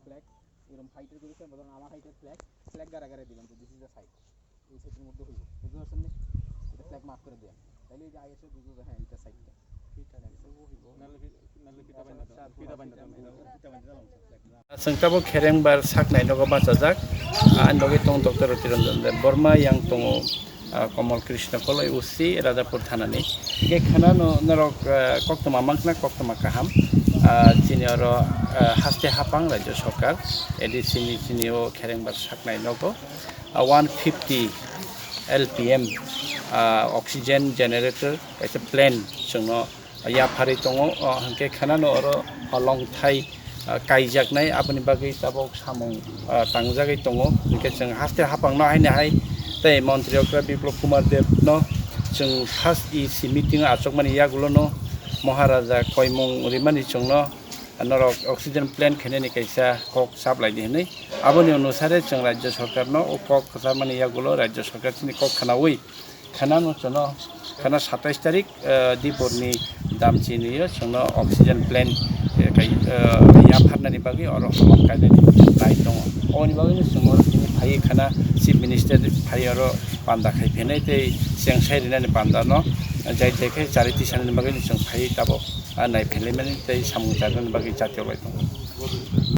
Flag এরকম হাইটের করেছে বলুন আমার হাইটের ফ্ল্যাগ গাড়াগাড়ি দিলাম তো দিস ইজ দ্য সাইড এই সাইডের মধ্যে হইব বুঝতে পারছেন না এটা ফ্ল্যাগ মার্ক করে দেন তাহলে এই যে আইএসএ বুঝবে হ্যাঁ এটা সাইডটা Sengkabo Kerengbar saknai nogo bachajak nogi tong Dr. Tiranjan Burma yang tongo Komal Krishna Koloi usi Radapur thanani ke khana no narok koktoma mangna koktoma kaham chini oro haste hapang rajya sarkar edi chini o Kerengbar saknai nogo 150 LPM oxygen generator kaisa plane chungno ya phari tongo hanke khana no oro long thai kaijaknai aboni bagai tabok samung tangjagai tongo hingke jeng haste hapang no haine hai tei mantri okra biplop kumar dev no jeng first EC meeting achokmani yagulo no maharaja koimung rimani chungno norok oxygen plant kheneni kaisa kok supply dihni aboni anusare jeng rajya sarkar no kok khamani yagulo rajya sarkar chini kok khanawi khana no chono khana 27 tarik dipurni damchini yo chono oxygen plant kai ya pharnani bagi oro hamam kaidani nai dong oni bagi ni sumor ni phai khana chief minister phai oro panda khai phenai tei sengsai rinani panda no jai jai khai chariti sanani bagi ni sung phai tabo nai phenai mani tei samung jarani bagi jatio lai dong